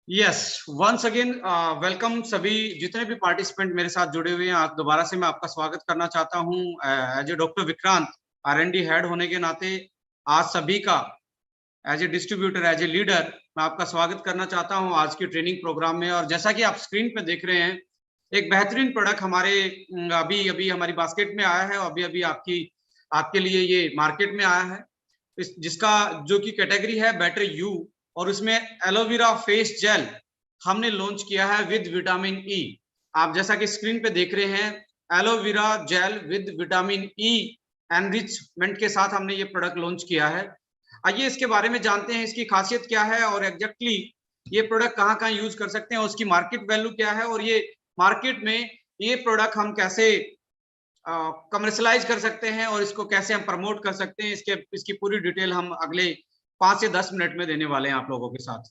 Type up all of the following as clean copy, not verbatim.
Yes, once again welcome सभी जितने भी पार्टिसिपेंट मेरे साथ जुड़े हुए हैं। आज दोबारा से मैं आपका स्वागत करना चाहता हूं as a doctor Vikrant, R&D head होने के नाते आज सभी का as a distributor, as a leader मैं आपका स्वागत करना चाहता हूं आज की ट्रेनिंग प्रोग्राम में। और जैसा कि आप स्क्रीन पे देख रहे हैं, एक बेहतरीन प्रोडक्ट हमारे अभी अभी हमारी बास्केट में आया है, अभी अभी आपके लिए ये मार्केट में आया है, जिसका जो कि कैटेगरी है बेटर यू, और उसमें एलोवेरा फेस जेल हमने लॉन्च किया है विद विटामिन ई। आप जैसा कि स्क्रीन पे देख रहे हैं, aloe vera gel with vitamin E enrichment के साथ हमने ये प्रोडक्ट लॉन्च किया है। आइए इसके बारे में जानते हैं, इसकी खासियत क्या है और एग्जैक्टली ये प्रोडक्ट कहाँ कहाँ यूज कर सकते हैं, उसकी मार्केट वैल्यू क्या है, और ये मार्केट में ये प्रोडक्ट हम कैसे कमर्शलाइज कर सकते हैं और इसको कैसे हम प्रमोट कर सकते हैं। इसकी पूरी डिटेल हम अगले 5 से 10 मिनट में देने वाले हैं आप लोगों के साथ।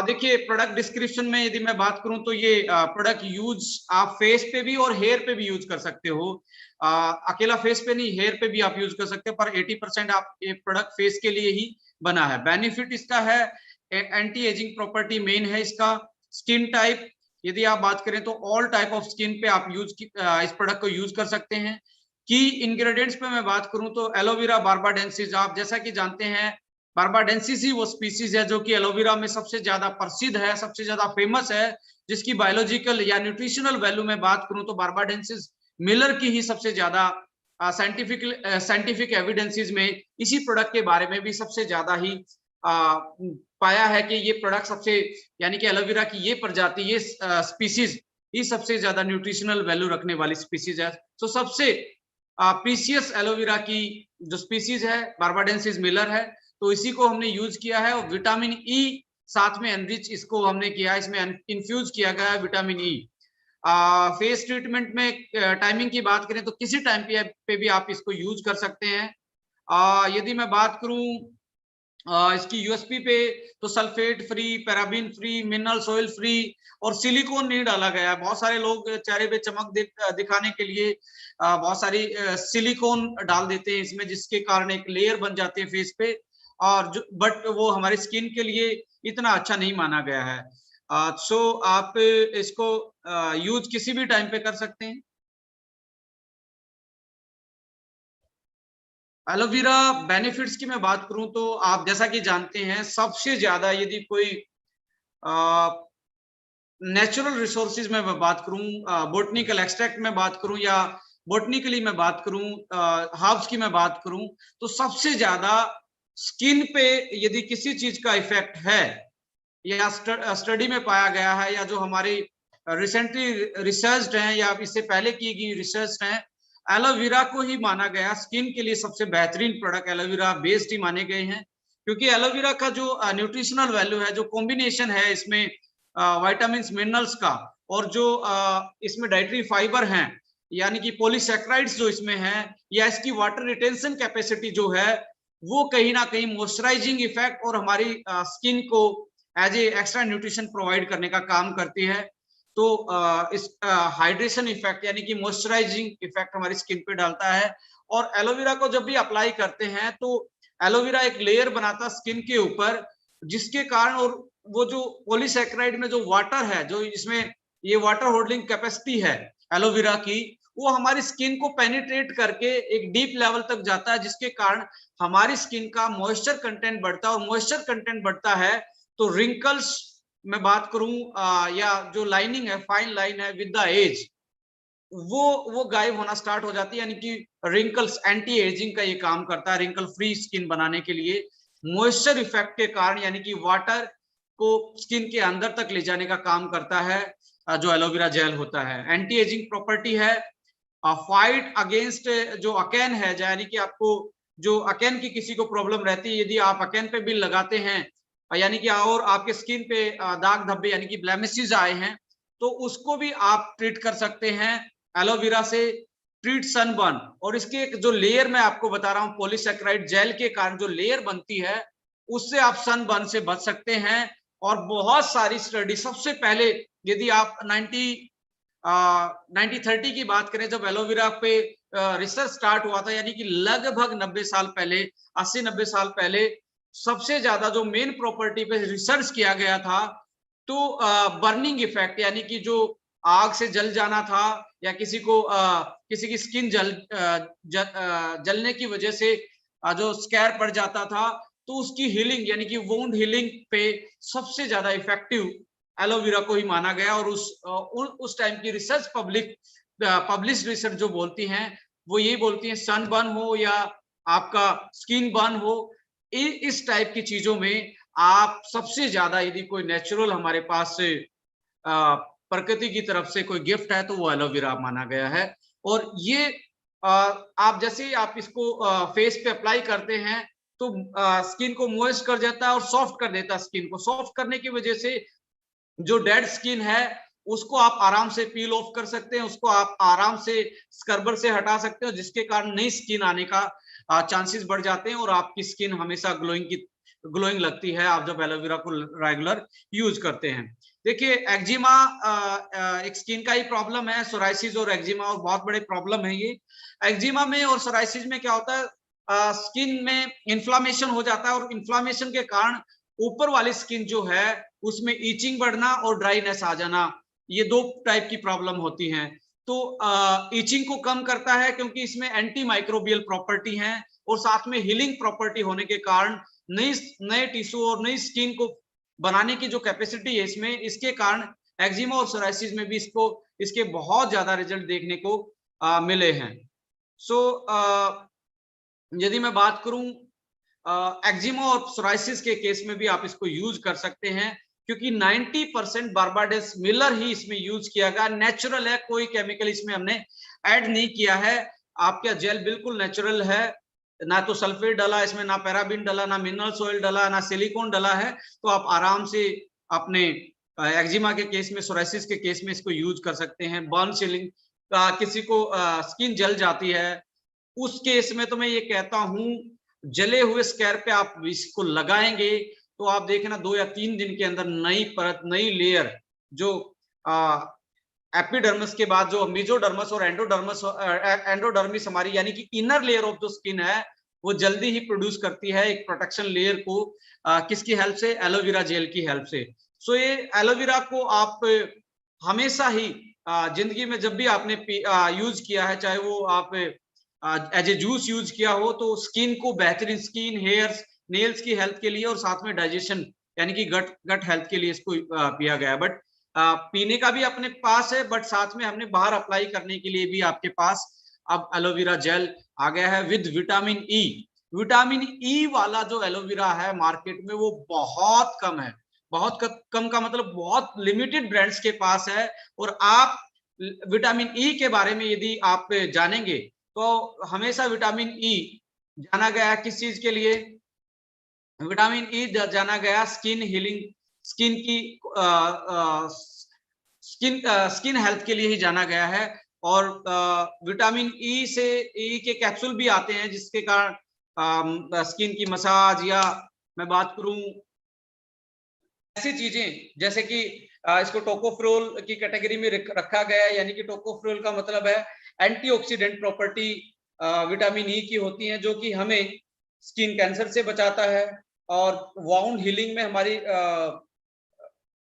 देखिए, प्रोडक्ट डिस्क्रिप्शन में यदि मैं बात करूं तो ये प्रोडक्ट यूज आप फेस पे भी और हेयर पे भी यूज कर सकते हो। अकेला फेस पे नहीं, हेयर पे भी आप यूज कर सकते हो, पर 80% आप ये प्रोडक्ट फेस के लिए ही बना है। बेनिफिट इसका है एंटी एजिंग प्रॉपर्टी मेन है इसका। स्किन टाइप यदि आप बात करें तो ऑल टाइप ऑफ स्किन पे आप इस प्रोडक्ट को यूज कर सकते हैं। की इंग्रेडिएंट्स पे मैं बात करूं तो एलोवेरा बार्बाडेंसिस, आप जैसा कि जानते हैं बार्बाडेंसिस ही वो स्पीसीज है जो कि एलोवेरा में सबसे ज्यादा प्रसिद्ध है, सबसे ज्यादा फेमस है, जिसकी बायोलॉजिकल या न्यूट्रिशनल वैल्यू में बात करूं तो बार्बाडेंसिस मिलर की ही सबसे ज्यादा साइंटिफिक एविडेंसेस में इसी प्रोडक्ट के बारे में भी सबसे ज्यादा ही पाया है कि ये प्रोडक्ट सबसे, यानी कि एलोवेरा की ये प्रजाति, ये स्पीसीज ही सबसे ज्यादा न्यूट्रिशनल वैल्यू रखने वाली स्पीसीज है। तो सबसे प्रीसियस एलोवेरा की जो स्पीसीज है बार्बाडेंसिस मिलर है, तो इसी को हमने यूज किया है। और विटामिन ई साथ में एनरिच इसको हमने किया, इसमें इन्फ्यूज किया गया है विटामिन ई। फेस ट्रीटमेंट में टाइमिंग की बात करें तो किसी टाइम पे भी आप इसको यूज कर सकते हैं। यदि मैं बात करूं इसकी यूएसपी पे, तो sulphate free, paraben free, mineral oil free और सिलिकॉन नहीं डाला गया। बहुत सारे लोग चेहरे पे चमक दिखाने के लिए बहुत सारी सिलिकॉन डाल देते हैं इसमें, जिसके कारण एक लेयर बन जाती है फेस पे, और जो बट वो हमारी स्किन के लिए इतना अच्छा नहीं माना गया है। सो आप इसको यूज किसी भी टाइम पे कर सकते हैं। एलोवेरा बेनिफिट्स की मैं बात करूं तो आप जैसा कि जानते हैं, सबसे ज्यादा यदि कोई नेचुरल रिसोर्सेज में मैं बात करूं, बोटनिकल एक्सट्रैक्ट में बात करूं या बोटनिकली में बात करूं, हर्ब्स की मैं बात करूं, तो सबसे ज्यादा स्किन पे यदि किसी चीज का इफेक्ट है या स्टडी में पाया गया है, या जो हमारी रिसेंटली रिसर्च है या इससे पहले की गई रिसर्च है, एलोवेरा को ही माना गया स्किन के लिए सबसे बेहतरीन प्रोडक्ट। एलोवेरा बेस्ड ही माने गए हैं, क्योंकि एलोवेरा का जो न्यूट्रिशनल वैल्यू है, जो कॉम्बिनेशन है इसमें विटामिन मिनरल्स का, और जो इसमें डाइटरी फाइबर हैं, यानी कि पॉलीसैकेराइड्स जो इसमें है, या इसकी वाटर रिटेंशन कैपेसिटी जो है, वो कहीं ना कहीं मॉइस्चराइजिंग इफेक्ट और हमारी स्किन को as a extra nutrition provide करने का काम करती है। तो इस हाइड्रेशन इफेक्ट यानी कि मॉइस्चराइजिंग इफेक्ट हमारी स्किन पे डालता है। और एलोवेरा को जब भी अप्लाई करते हैं तो एलोवेरा एक लेयर बनाता है स्किन के ऊपर, जिसके कारण, और वो जो पॉलीसैकेराइड में जो वाटर है, जो इसमें ये वाटर होल्डिंग कैपेसिटी है एलोवेरा की, वो हमारी स्किन को पेनिट्रेट करके एक डीप लेवल तक जाता है, जिसके कारण हमारी स्किन का मॉइस्चर कंटेंट बढ़ता है। और मॉइस्चर कंटेंट बढ़ता है तो रिंकल्स में बात करूं या जो लाइनिंग है, फाइन लाइन है विद द एज, वो गायब होना स्टार्ट हो जाती है। यानी कि रिंकल्स, एंटी एजिंग का ये काम करता है, रिंकल फ्री स्किन बनाने के लिए। मॉइस्चर इफेक्ट के कारण, यानी कि वाटर को स्किन के अंदर तक ले जाने का काम करता है जो एलोवेरा जेल होता है। एंटी एजिंग प्रॉपर्टी है, फाइट अगेंस्ट जो अकेन है, यानी कि आपको जो अकेन की किसी को प्रॉब्लम रहती है, यदि आप अकेन पे बिल लगाते हैं, यानी कि और आपके स्किन पे दाग धब्बे यानी कि ब्लेमिशेस आए हैं, तो उसको भी आप ट्रीट कर सकते हैं एलोवेरा से। ट्रीट सनबर्न, और इसके जो लेयर मैं आपको बता रहा हूं, पॉलीसैकेराइड जेल के कारण जो लेयर बनती है, उससे आप सनबर्न से बच सकते हैं। और बहुत सारी स्टडी, सबसे पहले यदि आप 1930 की बात करें, जब एलोवेरा पे रिसर्च स्टार्ट हुआ था, यानी कि लगभग 90 साल पहले, 80-90 साल पहले, सबसे ज्यादा जो मेन प्रॉपर्टी पे रिसर्च किया गया था, तो बर्निंग इफेक्ट यानी कि जो आग से जल जाना था या किसी को किसी की स्किन जलने की वजह से जो स्कैर पड़ जाता था, तो उसकी हीलिंग यानी कि वुंड हीलिंग पे सबसे ज्यादा इफेक्टिव एलोवेरा को ही माना गया। और उस टाइम की रिसर्च पब्लिश रिसर्च जो बोलती हैं वो यही बोलती हैं, सन बर्न हो या आपका स्किन बर्न हो, इस टाइप की चीजों में आप सबसे ज्यादा यदि कोई नेचुरल हमारे पास से प्रकृति की तरफ से कोई गिफ्ट है तो वो एलोवेरा माना गया है। और ये आप जैसे ही आप इसको फेस पे अप्लाई करते हैं तो स्किन को मॉइस्ट कर देता है और सॉफ्ट कर देता है। स्किन को सॉफ्ट करने की वजह से जो डेड स्किन है उसको आप आराम से पील ऑफ कर सकते हैं, उसको आप आराम से स्क्रबर से हटा सकते हो, जिसके कारण नई स्किन आने का चांसेस बढ़ जाते हैं और आपकी स्किन हमेशा ग्लोइंग लगती है आप जब एलोवेरा को रेगुलर यूज करते हैं। देखिए एक्जिमा एक स्किन का ही प्रॉब्लम है, सोराइसिस और एक्जिमा और बहुत बड़े प्रॉब्लम है ये। एक्जिमा में और सोराइसिस में क्या होता है, स्किन में इन्फ्लामेशन हो जाता है और इन्फ्लामेशन के कारण ऊपर वाली स्किन जो है उसमें ईचिंग बढ़ना और ड्राइनेस आ जाना, ये दो टाइप की प्रॉब्लम होती हैं। तो ईचिंग को कम करता है क्योंकि इसमें एंटी माइक्रोबियल प्रॉपर्टी है और साथ में हीलिंग प्रॉपर्टी होने के कारण नए टिश्यू और नई स्किन को बनाने की जो कैपेसिटी है इसमें, इसके कारण एक्जिमा और सोराइसिस में भी इसके बहुत ज्यादा रिजल्ट देखने को मिले हैं। सो यदि मैं बात करूं एक्जिमा और सोराइसिस के केस में भी आप इसको यूज कर सकते हैं क्योंकि 90% बार्बाडेस मिलर ही इसमें यूज किया गया, नेचुरल है, कोई केमिकल इसमें हमने ऐड नहीं किया है। आपका जेल बिल्कुल नेचुरल है, ना तो सल्फेट डाला इसमें, ना पैराबिन डाला, ना मिनरल ऑयल डाला, ना सिलिकॉन डाला है। तो आप आराम से अपने एक्जिमा के केस में, सोराइसिस के केस में इसको यूज कर सकते हैं। बर्न सीलिंग, किसी को स्किन जल जाती है उस केस में तो मैं ये कहता हूं जले हुए स्कैर पे आप इसको लगाएंगे तो आप देखना 2 या 3 दिन के अंदर नई परत, नई लेयर, जो एपिडर्मिस के बाद जो मेसोडर्मस और एंडोडर्मिस हमारी यानी कि inner layer of the skin है वो जल्दी ही प्रोड्यूस करती है एक प्रोटेक्शन लेयर को, किसकी हेल्प से, एलोवेरा जेल की हेल्प से। सो ये एलोवेरा को आप हमेशा ही जिंदगी में जब भी आपने यूज किया है, चाहे वो आप एज ए जूस यूज किया हो, तो स्किन को बेहतरीन, स्किन, हेयर्स, नेल्स की हेल्थ के लिए और साथ में डाइजेशन यानी कि गट हेल्थ के लिए इसको पिया गया है। बट पीने का भी अपने पास है, बट साथ में हमने बाहर अप्लाई करने के लिए भी आपके पास अब एलोवेरा जेल आ गया है with vitamin E. Vitamin E वाला जो एलोवेरा है मार्केट में वो बहुत कम है, बहुत कम का मतलब बहुत लिमिटेड ब्रांड्स के पास है। और आप विटामिन ई के बारे में यदि आप जानेंगे तो हमेशा विटामिन ई जाना गया किस चीज के लिए, विटामिन ई जाना गया स्किन हीलिंग, स्किन की स्किन हेल्थ के लिए ही जाना गया है। और विटामिन ई से ई के कैप्सूल भी आते हैं जिसके कारण स्किन की मसाज, या मैं बात करूं ऐसी चीजें जैसे कि इसको टोकोफ्रोल की कैटेगरी में रखा गया है, यानी कि टोकोफ्रोल का मतलब है एंटीऑक्सीडेंट प्रॉपर्टी विटामिन ई की होती हैं जो कि हमें स्किन कैंसर से बचाता है और वाउंड हीलिंग में हमारी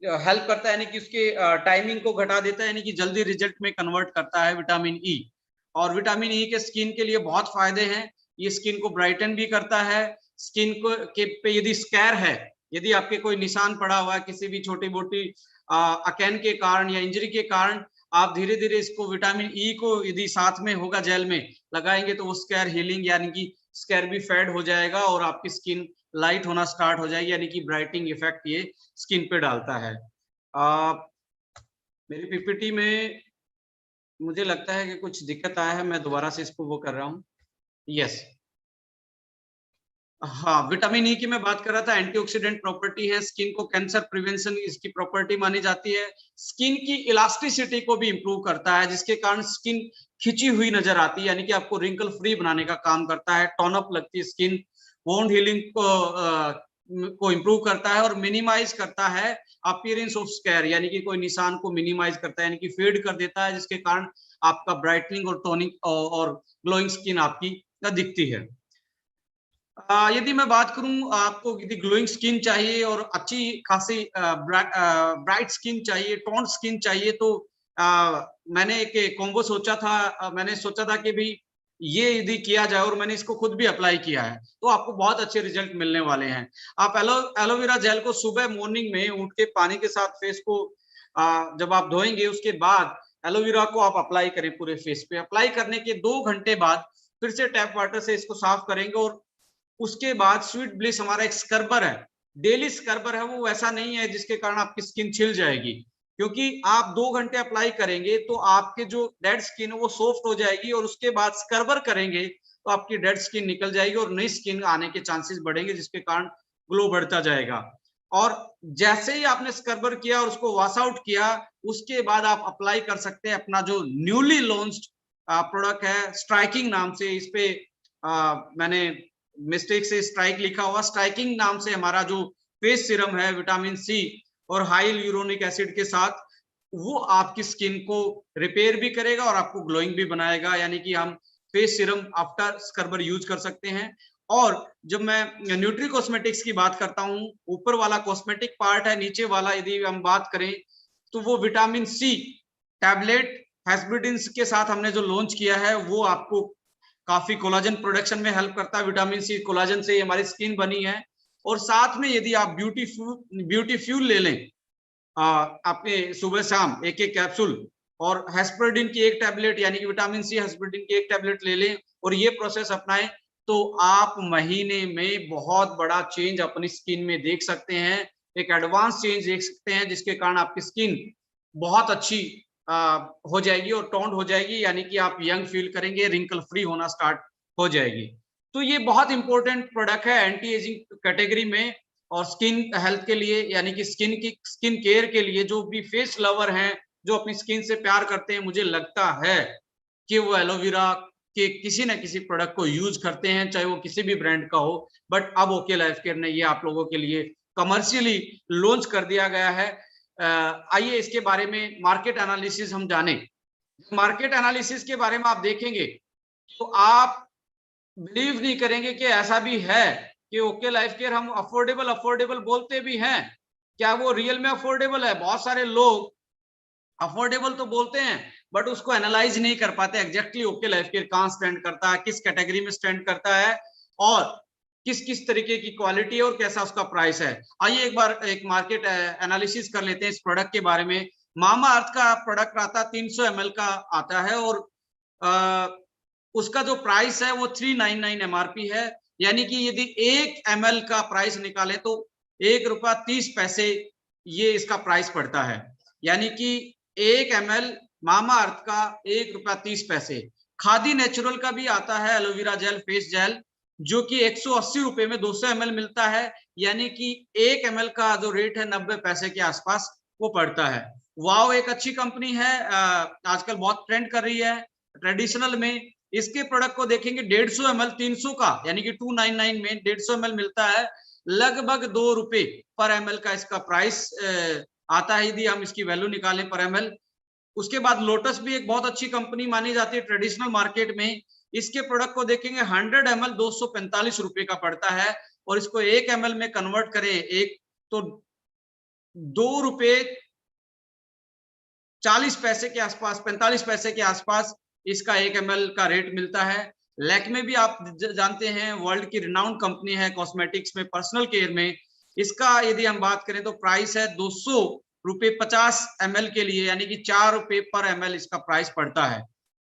हेल्प करता है, यानी कि उसके टाइमिंग को घटा देता है, यानी कि जल्दी रिजल्ट में कन्वर्ट करता है विटामिन ई। और विटामिन ई के स्किन के लिए बहुत फायदे हैं, ये स्किन को ब्राइटन भी करता है। स्किन को के पे यदि स्कैर है, यदि आपके कोई निशान पड़ा हुआ है किसी भी छोटी मोटी अकैन के कारण या इंजरी के कारण, आप धीरे धीरे इसको विटामिन ई को यदि साथ में होगा जेल में लगाएंगे तो वो स्कैर हीलिंग यानी कि स्कैर भी फेड हो जाएगा और आपकी स्किन लाइट होना स्टार्ट हो जाएगी, यानी कि ब्राइटनिंग इफेक्ट ये स्किन पे डालता है। मेरी पीपीटी में मुझे लगता है कि कुछ दिक्कत आया है, मैं दोबारा से इसको वो कर रहा हूँ। यस, हाँ, विटामिन ई की मैं बात कर रहा था, एंटीऑक्सीडेंट प्रॉपर्टी है, स्किन को कैंसर प्रिवेंशन इसकी प्रॉपर्टी मानी जाती है। स्किन की इलास्टिसिटी को भी इंप्रूव करता है जिसके कारण स्किन खिंची हुई नजर आती है, यानी कि आपको रिंकल फ्री बनाने का काम करता है, टोन अप लगती है स्किन, वुंड हीलिंग को इंप्रूव करता है और मिनिमाइज करता है अपीयरेंस ऑफ स्कैर, यानी कि कोई निशान को मिनिमाइज करता है, यानी कि फेड कर देता है, जिसके कारण आपका ब्राइटनिंग और टोनिंग और ग्लोइंग स्किन आपकी दिखती है। यदि मैं बात करूं, आपको यदि ग्लोइंग स्किन चाहिए और अच्छी खासी ब्राइट स्किन चाहिए, टोन स्किन चाहिए, तो मैंने एक कॉम्बो सोचा था। मैंने सोचा था कि भाई ये यदि किया जाए, और मैंने इसको खुद भी अप्लाई किया है, तो आपको बहुत अच्छे रिजल्ट मिलने वाले हैं। आप एलोवेरा जेल को सुबह मॉर्निंग में उठ के पानी के साथ फेस को जब आप धोएंगे, उसके बाद एलोवेरा को आप अप्लाई करें पूरे फेस पे। अप्लाई करने के 2 घंटे बाद फिर से टैप वाटर से इसको साफ करेंगे, और उसके बाद स्वीट ब्लिस हमारा एक स्क्रबर है, डेली स्क्रबर है। वो वैसा नहीं है जिसके कारण आपकी स्किन छिल जाएगी, क्योंकि आप 2 घंटे अप्लाई करेंगे तो आपके जो डेड स्किन है वो सॉफ्ट हो जाएगी, और उसके बाद स्क्रबर करेंगे तो आपकी डेड स्किन निकल जाएगी और नई स्किन आने के चांसेस बढ़ेंगे, जिसके कारण ग्लो बढ़ता जाएगा। और जैसे ही आपने स्क्रबर किया और उसको वॉश आउट किया, उसके बाद आप अप्लाई कर सकते हैं अपना जो न्यूली लॉन्च्ड प्रोडक्ट है स्ट्राइकिंग नाम से। इस पे मैंने मिस्टेक से स्ट्राइक लिखा हुआ, स्ट्राइकिंग नाम से हमारा जो फेस सीरम है विटामिन सी और हाई यूरोनिक एसिड के साथ, वो आपकी स्किन को रिपेयर भी करेगा और आपको ग्लोइंग भी बनाएगा। यानी कि हम face serum after scrubber use कर सकते हैं। और जब मैं न्यूट्री कॉस्मेटिक्स की बात करता हूं, ऊपर वाला कॉस्मेटिक पार्ट है, नीचे वाला यदि हम बात करें तो वो विटामिन सी टैबलेट हेस्पिडिन्स के साथ हमने जो लॉन्च किया है, वो आपको काफी कोलाजन प्रोडक्शन में हेल्प करता है। विटामिन सी, कोलाजन से हमारी स्किन बनी है। और साथ में यदि आप ब्यूटी फ्यूल ले लें आपने सुबह शाम एक एक कैप्सूल, और हेस्परडिन की एक टैबलेट, यानी कि विटामिन सी हेस्परडिन की एक टैबलेट ले लें और ये प्रोसेस अपनाएं, तो आप महीने में बहुत बड़ा चेंज अपनी स्किन में देख सकते हैं। एक एडवांस चेंज देख सकते हैं, जिसके कारण आपकी स्किन बहुत अच्छी हो जाएगी और टोन्ड हो जाएगी, यानी कि आप यंग फील करेंगे, रिंकल फ्री होना स्टार्ट हो जाएगी। तो ये बहुत इंपॉर्टेंट प्रोडक्ट है एंटी एजिंग कैटेगरी में और स्किन हेल्थ के लिए, यानी कि स्किन केयर के लिए। जो भी फेस लवर हैं, जो अपनी स्किन से प्यार करते हैं, मुझे लगता है कि वो एलोवेरा के किसी ना किसी प्रोडक्ट को यूज करते हैं, चाहे वो किसी भी ब्रांड का हो। बट अब ओके लाइफ केयर ने ये आप लोगों के लिए कमर्शियली लॉन्च कर दिया गया है। आइए इसके बारे में मार्केट एनालिसिस हम जाने। मार्केट एनालिसिस के बारे में आप देखेंगे तो आप बिलीव नहीं करेंगे कि ऐसा भी है कि ओके लाइफ केयर हम अफोर्डेबल अफोर्डेबल बोलते भी हैं, क्या वो रियल में अफोर्डेबल है? बहुत सारे लोग अफोर्डेबल तो बोलते हैं, बट उसको एनालाइज नहीं कर पाते एग्जैक्टली ओके लाइफ केयर कहां स्टैंड करता है, किस कैटेगरी में स्टैंड करता है, और किस किस तरीके की क्वालिटी है और कैसा उसका प्राइस है। आइए एक बार एक मार्केट एनालिसिस कर लेते हैं इस प्रोडक्ट के बारे में। मामा अर्थ का प्रोडक्ट आता है 300 ml का आता है, और उसका जो प्राइस है वो 399 MRP है। यानी कि यदि 1 ml का प्राइस निकाले तो ₹1.30 ये इसका प्राइस पड़ता है। यानी कि 1 ml मामा अर्थ का ₹1.30। खादी नेचुरल का भी आता है एलोवेरा जेल फेस जेल, जो कि ₹180 में 200 ml मिलता है। यानी कि 1 ml का जो रेट है 90 पैसे के आसपास वो पड़ता है। वाओ एक अच्छी कंपनी है, आजकल बहुत ट्रेंड कर रही है ट्रेडिशनल में। इसके प्रोडक्ट को देखेंगे 150 ml 300 का, यानी कि 299 में 150 ml मिलता है, लगभग ₹2 पर ml का इसका प्राइस आता है, यदि हम इसकी वैल्यू निकालें पर ml। उसके बाद लोटस भी एक बहुत अच्छी कंपनी मानी जाती है ट्रेडिशनल मार्केट में। इसके प्रोडक्ट को देखेंगे 100 ml ₹245 का पड़ता है, और इसको 1 ml में कन्वर्ट करें एक तो ₹2.40 के आसपास, 45 पैसे के आसपास इसका 1 ml का रेट मिलता है। लैक्मे भी आप जानते हैं वर्ल्ड की रिनाउंड कंपनी है कॉस्मेटिक्स में, पर्सनल केयर में। इसका यदि हम बात करें तो प्राइस है ₹200 50 ml के लिए, यानी कि ₹4 पर ml इसका प्राइस पड़ता है।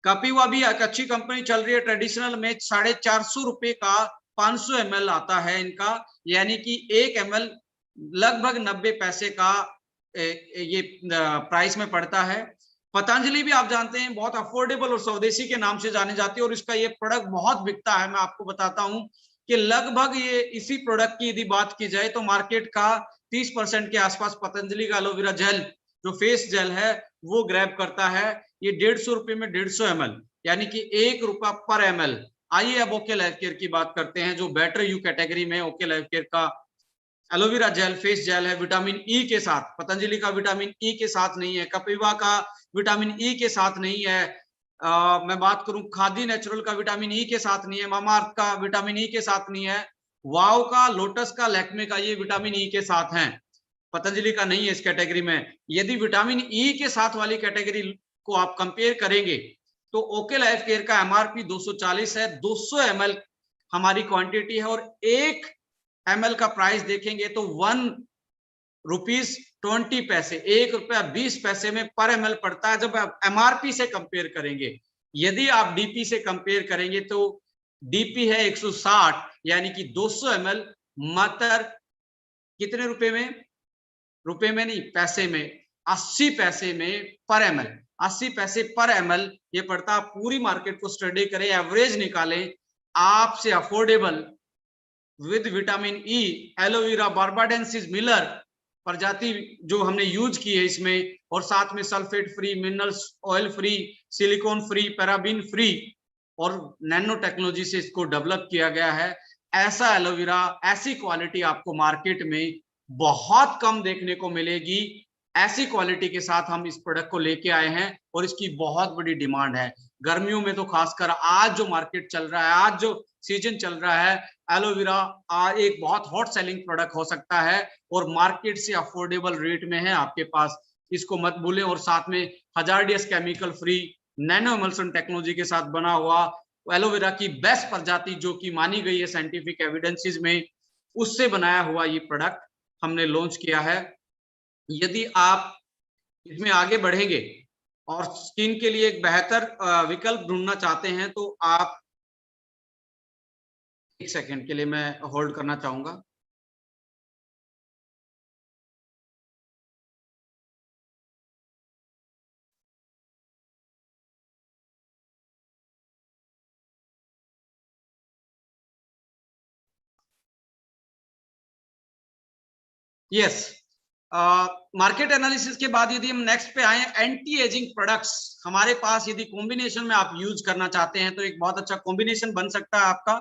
कपिवा भी एक अच्छी कंपनी चल रही है ट्रेडिशनल में, ₹450 का 500 ml आता है इनका, यानी कि 1 ml लगभग 90 पैसे का ये प्राइस में पड़ता है। पतंजलि भी आप जानते हैं बहुत अफोर्डेबल और स्वदेशी के नाम से जाने जाती है, और इसका ये प्रोडक्ट बहुत बिकता है। मैं आपको बताता हूं कि लगभग ये इसी प्रोडक्ट की यदि बात की जाए तो मार्केट का 30% के आसपास पतंजलि का एलोवेरा जेल जो फेस जेल है वो ग्रैब करता है। ये ₹150 में 150 ml, यानी कि ₹1 पर ml। आइए अब ओके लाइफ केयर की बात करते हैं, जो बेटर यू कैटेगरी में ओके लाइफ केयर का एलोवेरा जेल फेस जेल है विटामिन ई के साथ। पतंजलि का विटामिन ई के साथ नहीं है, कपिवा का विटामिन ई के साथ नहीं है, मैं बात करूं खादी नेचुरल का विटामिन ई के साथ नहीं है, मामाअर्थ का विटामिन ई के साथ नहीं है, वाव का, लोटस का, लैक्मे का ये विटामिन ई के साथ हैं, पतंजलि का नहीं है इस कैटेगरी में। यदि विटामिन ई के साथ वाली कैटेगरी को आप कंपेयर करेंगे तो ओके लाइफ केयर का एमआरपी 240 है, 200 ml हमारी क्वांटिटी है, और 1 ml का प्राइस देखेंगे तो 1 रुपीज 20 पैसे, 1 रुपया 20 पैसे में पर ml पड़ता है जब आप एमआरपी से कंपेयर करेंगे। यदि आप डीपी से कंपेयर करेंगे तो डीपी है 160, यानी कि 200 ml मात्र कितने रुपए में, रुपए में नहीं पैसे में, 80 पैसे में पर ml, 80 पैसे पर ml ये पड़ता है। पूरी मार्केट को स्टडी करें, एवरेज निकालें, आपसे affordable with vitamin E aloe vera barbadensis Miller प्रजाति जो हमने यूज की है इसमें, और साथ में sulphate free, minerals oil free, silicon free, paraben free और नैनो टेक्नोलॉजी से इसको डेवलप किया गया है। ऐसा एलोवेरा, ऐसी क्वालिटी आपको मार्केट में बहुत कम देखने को मिलेगी। ऐसी क्वालिटी के साथ हम इस प्रोडक्ट को लेके आए हैं और इसकी बहुत बड़ी डिमांड है। गर्मियों में तो खासकर आज जो मार्केट चल रहा है, आज जो सीजन चल रहा है, एलोवेरा एक बहुत हॉट सेलिंग प्रोडक्ट हो सकता है और मार्केट से अफोर्डेबल रेट में है आपके पास, इसको मत भूलें। और साथ में hazardous chemical free nano emulsion technology के साथ बना हुआ एलोवेरा की बेस्ट प्रजाति जो कि मानी गई है साइंटिफिक एविडेंसेस में, उससे बनाया हुआ ये प्रोडक्ट हमने लॉन्च किया है। यदि आप इसमें आगे बढ़ेंगे और स्किन के लिए एक बेहतर विकल्प ढूंढना चाहते हैं तो आप, एक सेकंड के लिए मैं होल्ड करना चाहूंगा। यस, मार्केट एनालिसिस के बाद यदि हम नेक्स्ट पे आए, एंटी एजिंग प्रोडक्ट्स हमारे पास यदि कॉम्बिनेशन में आप यूज करना चाहते हैं तो एक बहुत अच्छा कॉम्बिनेशन बन सकता है आपका।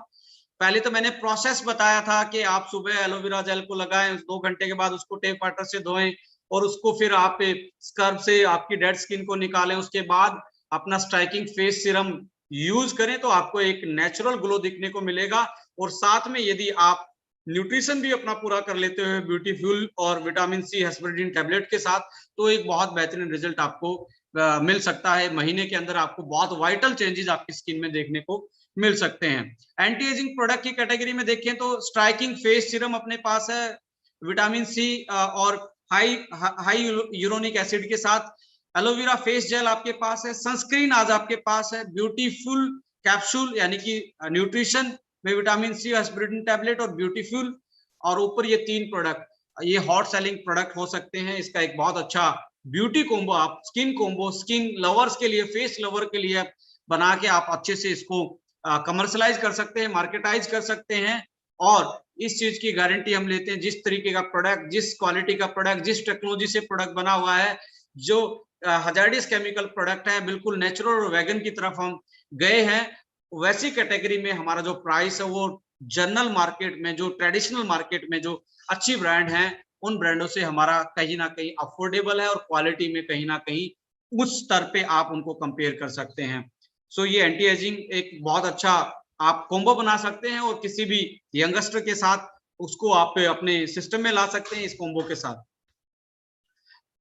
पहले तो मैंने प्रोसेस बताया था कि आप सुबह एलोवेरा जेल को लगाएं, 2 घंटे के बाद उसको टेप वाटर से धोएं और उसको फिर आप स्क्रब से आपकी डेड स्किन को निकालें, उसके बाद अपना स्ट्राइकिंग फेस सीरम यूज करें तो आपको एक नेचुरल ग्लो दिखने को मिलेगा। और साथ में यदि आप न्यूट्रिशन भी अपना पूरा कर लेते हुए ब्यूटीफुल और विटामिन सी हेस्पेरिडिन टैबलेट के साथ, तो एक बहुत बेहतरीन रिजल्ट आपको मिल सकता है। महीने के अंदर आपको बहुत वाइटल चेंजेस आपकी स्किन में देखने को मिल सकते हैं। एंटी एजिंग प्रोडक्ट की कैटेगरी में देखें तो स्ट्राइकिंग फेस सीरम अपने पास है विटामिन सी और हाई यूरोनिक एसिड के साथ, एलोवेरा फेस जेल आपके पास है, सनस्क्रीन आज आपके पास है, ब्यूटीफुल कैप्सूल यानी कि न्यूट्रिशन में विटामिन सी एस्पिरिन टैबलेट और ब्यूटीफुल, और ऊपर ये 3 प्रोडक्ट ये हॉट सेलिंग प्रोडक्ट हो सकते हैं। इसका एक बहुत अच्छा ब्यूटी कोम्बो, आप स्किन कोम्बो, स्किन लवर्स के लिए, फेस लवर के लिए बना के आप अच्छे से इसको कमर्शलाइज कर सकते हैं, मार्केटाइज कर सकते हैं। और इस चीज की गारंटी हम लेते हैं, जिस तरीके का प्रोडक्ट, जिस क्वालिटी का प्रोडक्ट, जिस टेक्नोलॉजी से प्रोडक्ट बना हुआ है, जो हजार्डियस केमिकल प्रोडक्ट है, बिल्कुल नेचुरल और वेगन की तरफ हम गए हैं, वैसी कैटेगरी में हमारा जो प्राइस है वो जनरल मार्केट में, जो ट्रेडिशनल मार्केट में जो अच्छी ब्रांड हैं, उन ब्रांडों से हमारा कहीं ना कहीं अफोर्डेबल है और क्वालिटी में कहीं ना कहीं उस स्तर पे आप उनको कंपेयर कर सकते हैं। सो ये एंटी एजिंग एक बहुत अच्छा आप कॉम्बो बना सकते हैं और किसी भी यंगस्टर के साथ उसको आप अपने सिस्टम में ला सकते हैं इस कॉम्बो के साथ।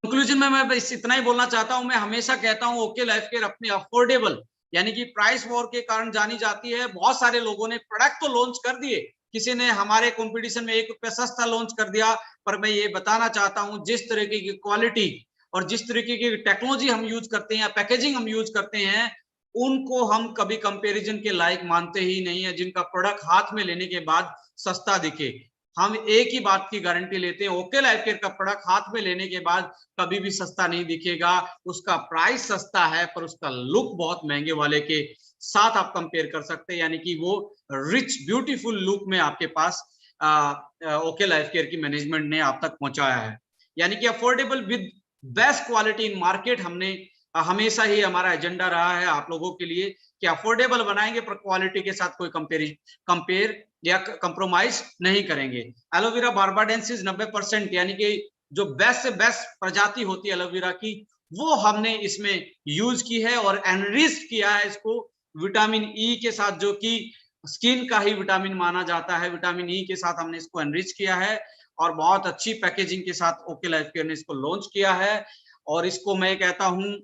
कंक्लूजन में मैं बस इतना ही बोलना चाहता हूं, मैं हमेशा कहता हूं ओके लाइफ केयर अपने अफोर्डेबल यानी कि प्राइस वॉर के कारण जानी जाती है। बहुत सारे लोगों ने प्रोडक्ट तो लॉन्च कर दिए, किसी ने हमारे कंपटीशन में 1 रुपया सस्ता लॉन्च कर दिया, पर मैं ये बताना चाहता हूं जिस तरीके की क्वालिटी और जिस तरीके की टेक्नोलॉजी हम यूज करते हैं या पैकेजिंग हम यूज करते हैं, उनको हम कभी कंपैरिजन के लायक मानते ही नहीं है। जिनका प्रोडक्ट हाथ में लेने के बाद सस्ता दिखे, हम एक ही बात की गारंटी लेते हैं, ओके लाइफ केयर का प्रोडक्ट हाथ में लेने के बाद कभी भी सस्ता नहीं दिखेगा। उसका प्राइस सस्ता है पर उसका लुक बहुत महंगे वाले के साथ आप कंपेयर कर सकते हैं, यानी कि वो रिच ब्यूटीफुल लुक में आपके पास ओके लाइफ केयर की मैनेजमेंट ने आप तक पहुंचाया है। यानी कि affordable with best quality in market हमने हमेशा ही हमारा एजेंडा रहा है आप लोगों के लिए कि अफोर्डेबल बनाएंगे पर क्वालिटी के साथ कोई कंपेयर या कंप्रोमाइज नहीं करेंगे। एलोवेरा बार्बाडेंसिस 90% यानी कि जो बेस्ट से बेस्ट प्रजाति होती है एलोवेरा की, वो हमने इसमें यूज की है और एनरिच किया है इसको विटामिन ई के साथ, जो कि स्किन का ही विटामिन माना जाता है। विटामिन ई के साथ हमने इसको एनरिच किया है और बहुत अच्छी पैकेजिंग के साथ ओके लाइफ केयर ने इसको लॉन्च किया है। और इसको मैं कहता हूं,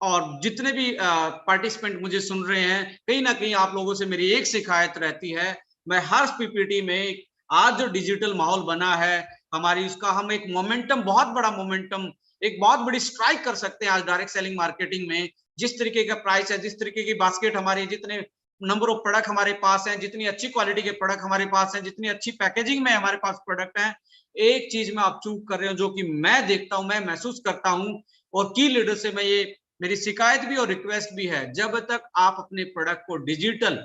और जितने भी पार्टिसिपेंट मुझे सुन रहे हैं, कहीं ना कहीं आप लोगों से मेरी एक शिकायत रहती है, मैं हर पीपीटी में, आज जो डिजिटल माहौल बना है हमारी, उसका हम एक मोमेंटम, बहुत बड़ा मोमेंटम, एक बहुत बड़ी स्ट्राइक कर सकते हैं आज डायरेक्ट सेलिंग मार्केटिंग में। जिस तरीके का प्राइस है, जिस तरीके की बास्केट हमारी, जितने नंबर ऑफ प्रोडक्ट हमारे पास हैं, जितनी अच्छी क्वालिटी के प्रोडक्ट हमारे पास हैं, जितनी अच्छी पैकेजिंग में हमारे पास प्रोडक्ट हैं, एक चीज में आप चूक कर रहे हो जो कि मैं देखता हूं, मैं महसूस करता हूं, और की लीडर से मैं ये मेरी शिकायत भी और रिक्वेस्ट भी है, जब तक आप अपने प्रोडक्ट को डिजिटल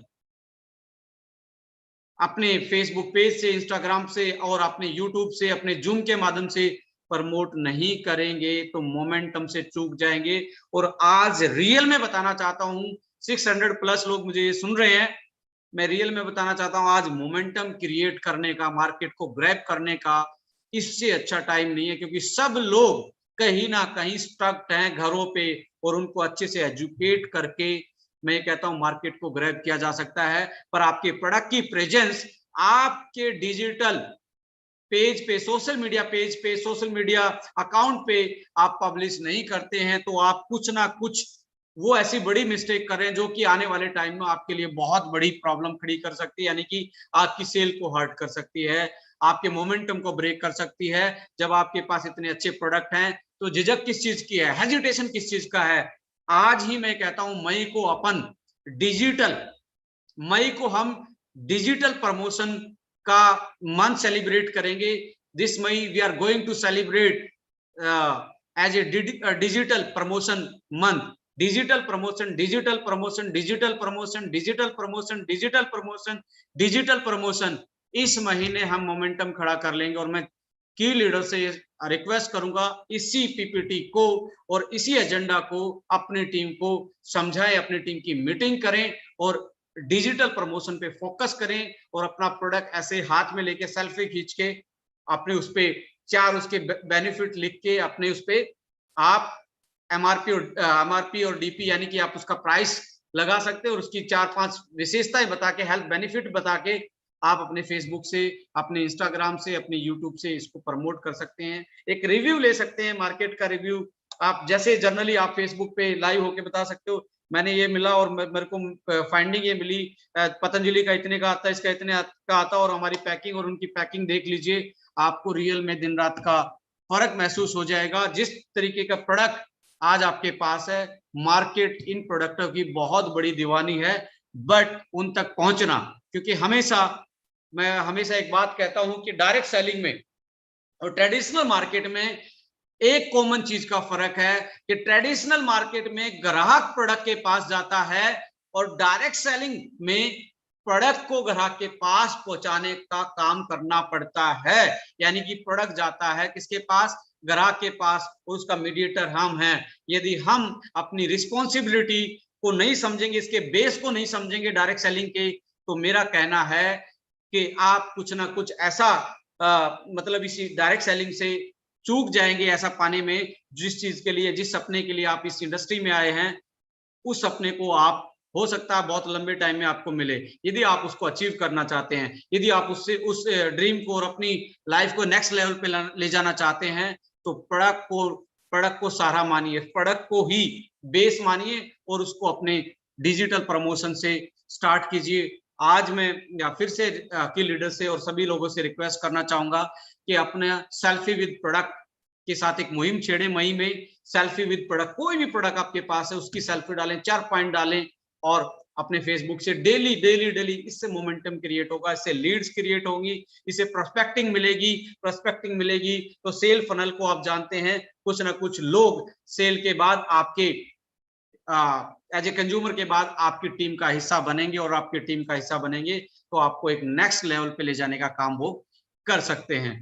अपने फेसबुक पेज से, इंस्टाग्राम से और अपने यूट्यूब से, अपने जूम के माध्यम से प्रमोट नहीं करेंगे तो मोमेंटम से चूक जाएंगे। और आज रियल में बताना चाहता हूं, 600 प्लस लोग मुझे ये सुन रहे हैं, मैं रियल में बताना चाहता हूं, आज मोमेंटम क्रिएट करने का, मार्केट को ग्रैब करने का इससे अच्छा टाइम नहीं है, क्योंकि सब लोग कहीं ना कहीं स्टक हैं घरों पे, और उनको अच्छे से एजुकेट करके मैं कहता हूं मार्केट को ग्रैब किया जा सकता है। पर आपके प्रोडक्ट की प्रेजेंस आपके डिजिटल पेज पे, सोशल मीडिया पेज पे, सोशल मीडिया अकाउंट पे आप पब्लिश नहीं करते हैं, तो आप कुछ ना कुछ वो ऐसी बड़ी मिस्टेक कर रहे हैं जो कि आने वाले टाइम में आपके लिए बहुत बड़ी प्रॉब्लम खड़ी कर सकती है, यानी कि आपकी सेल को हर्ट कर सकती है, आपके मोमेंटम को ब्रेक कर सकती है। जब आपके पास इतने अच्छे प्रोडक्ट हैं तो झिझक किस चीज की है, हेजिटेशन किस चीज का है। आज ही मैं कहता हूं मई को अपन डिजिटल, मई को हम डिजिटल प्रमोशन का मंथ सेलिब्रेट करेंगे। This May we are going to celebrate as a digital promotion month. Digital promotion, digital promotion, digital promotion, digital promotion, digital promotion, digital promotion, इस महीने हम मोमेंटम खड़ा कर लेंगे। और मैं की लीडर से रिक्वेस्ट करूंगा, इसी पीपीटी को और इसी एजेंडा को अपनी टीम को समझाएं, अपनी टीम की मीटिंग करें और डिजिटल प्रमोशन पे फोकस करें, और अपना प्रोडक्ट ऐसे हाथ में लेके सेल्फी खींच के अपने उस पे 4 उसके बेनिफिट लिख के अपने उस पे आप एमआरपी और डीपी यानी कि आप उसका प्राइस लगा सकते हैं, और उसकी 4-5 विशेषताएं बता के, हेल्थ बेनिफिट बता के आप अपने फेसबुक से, अपने इंस्टाग्राम से, अपने यूट्यूब से इसको प्रमोट कर सकते हैं। एक रिव्यू ले सकते हैं, मार्केट का रिव्यू, आप जैसे जनरली आप फेसबुक पे लाइव होके बता सकते हो, मैंने ये मिला और मेरे को फाइंडिंग ये मिली, पतंजलि का इतने का आता है, इसका इतने का आता है, और हमारी पैकिंग और उनकी पैकिंग देख लीजिए, आपको रियल में दिन रात का फर्क महसूस हो जाएगा। जिस तरीके का प्रोडक्ट आज आपके पास है, मार्केट इन प्रोडक्टों की बहुत बड़ी दीवानी है, बट उन तक पहुंचना, क्योंकि मैं हमेशा एक बात कहता हूं कि डायरेक्ट सेलिंग में और ट्रेडिशनल मार्केट में एक कॉमन चीज का फर्क है कि ट्रेडिशनल मार्केट में ग्राहक प्रोडक्ट के पास जाता है, और डायरेक्ट सेलिंग में प्रोडक्ट को ग्राहक के पास पहुंचाने का काम करना पड़ता है। यानी कि प्रोडक्ट जाता है किसके पास, ग्राहक के पास, उसका मीडिएटर हम हैं। यदि हम अपनी रिस्पॉन्सिबिलिटी को नहीं समझेंगे, इसके बेस को नहीं समझेंगे डायरेक्ट सेलिंग के, तो मेरा कहना है कि आप कुछ ना कुछ ऐसा मतलब इसी डायरेक्ट सेलिंग से चूक जाएंगे ऐसा पाने में, जिस चीज के लिए, जिस सपने के लिए आप इस इंडस्ट्री में आए हैं, उस सपने को आप, हो सकता है बहुत लंबे टाइम में आपको मिले। यदि आप उसको अचीव करना चाहते हैं, यदि आप उससे उस ड्रीम को और अपनी लाइफ को नेक्स्ट लेवल पे ले जाना चाहते हैं, तो प्रोडक्ट को सहारा मानिए, प्रोडक्ट को ही बेस मानिए, और उसको अपने डिजिटल प्रमोशन से स्टार्ट कीजिए। आज मैं या फिर से की लीडर से और सभी लोगों से रिक्वेस्ट करना चाहूंगा कि अपने सेल्फी विद प्रोडक्ट के साथ एक मुहिम छेड़े मई में। सेल्फी विद प्रोडक्ट, कोई भी प्रोडक्ट आपके पास है उसकी सेल्फी डालें, 4 पॉइंट डालें, और अपने फेसबुक से डेली डेली डेली, इससे मोमेंटम क्रिएट होगा, इससे लीड्स क्रिएट होंगी, इससे प्रोस्पेक्टिंग मिलेगी, प्रोस्पेक्टिंग मिलेगी तो सेल फनल को आप जानते हैं, कुछ ना कुछ लोग सेल के बाद आपके एज ए कंज्यूमर के बाद आपकी टीम का हिस्सा बनेंगे, और आपकी टीम का हिस्सा बनेंगे तो आपको एक नेक्स्ट लेवल पे ले जाने का काम वो कर सकते हैं।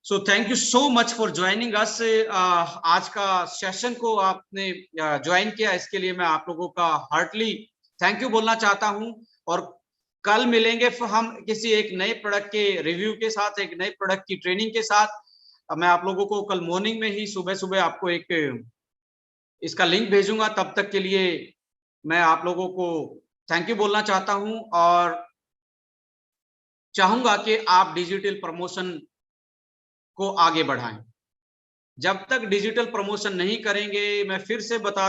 So thank you so much for joining us. आज का सेशन को आपने ज्वाइन किया, इसके लिए मैं आप लोगों का हार्टली थैंक यू बोलना चाहता हूं। और कल मिलेंगे हम किसी एक नए प्रोडक्ट के रिव्यू के साथ, एक नए प्रोडक्ट की ट्रेनिंग के साथ। मैं आप लोगों को कल मॉर्निंग में ही सुबह सुबह आपको एक इसका लिंक भेजूंगा। तब तक के लिए मैं आप लोगों को थैंक यू बोलना चाहता हूं और चाहूंगा कि आप डिजिटल प्रमोशन को आगे बढ़ाएं। जब तक डिजिटल प्रमोशन नहीं करेंगे, मैं फिर से बता रहा